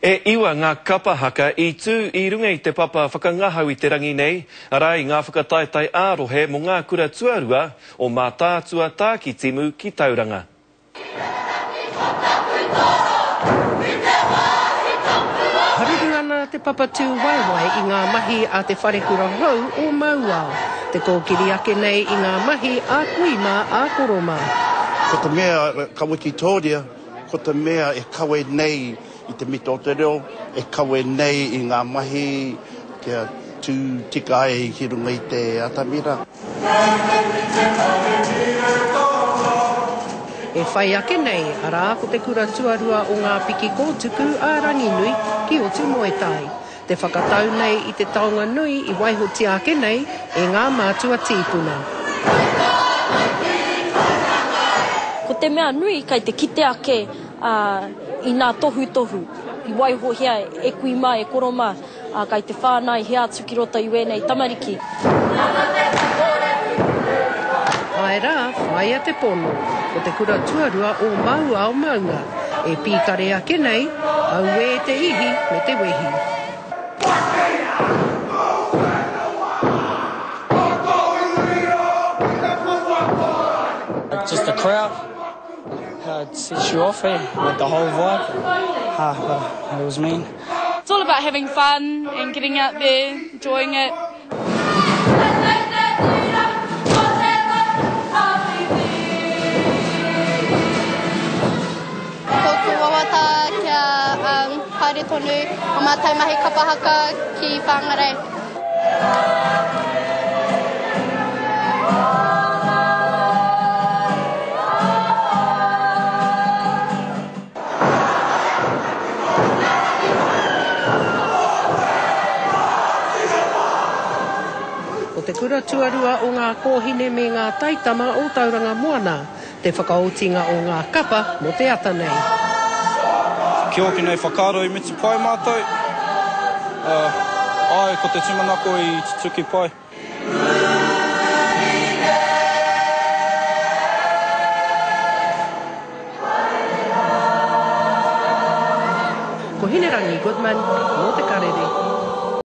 E iwa ngā kapa haka I tū I runga I te papa whakangahau I te rangi nei, arai ngā whakataetai ārohe mo ngā kura tuarua o mātātua tāki timu ki tauranga. Haruru ana te papa tū waiwai I ngā mahi a te wharekura hau o Mauao. Te kōkiri ake nei I ngā mahi a Kuima a Koroma. Ko te mea kawiki tōria, ko te mea e kawe nei I te mito te reo, e kawe nei I ngā mahi kia tū tika ai ki runga I te atamira. E whai ake nei, ara ko te kura tuarua o ngā piki kōtuku a Ranginui ki o te Moetai. Te whakatau nei I te taonga nui I waihoti ake nei e ngā mātua tīpuna. Ko te mea nui kai te kite ake I nā tohu. I waihohia e Kuima, e Koroma, kai te whānai hea tukirota I wēnei tamariki. Ai rā, whai a te pono, ko te kura tuarua o Mauao Maunga. E pīkare ake nei, au e te ihi me te wehi. Just the crowd. It sets you off, like the whole vibe. It was mean. It's all about having fun and getting out there, enjoying it. Ko te wawata kia haere tonu o mātai mahi kapahaka ki Whangarei. Ko te kura tuarua o ngā kōhine me ngā taitama o Tauranga Moana, te whakaotinga o ngā kapa mo te ata nei. Kia oki nei whakaro I mitu pai mātou. Ai, ko te timanako I tutuki pai. Ko Hinerangi Goodman, mō te karere.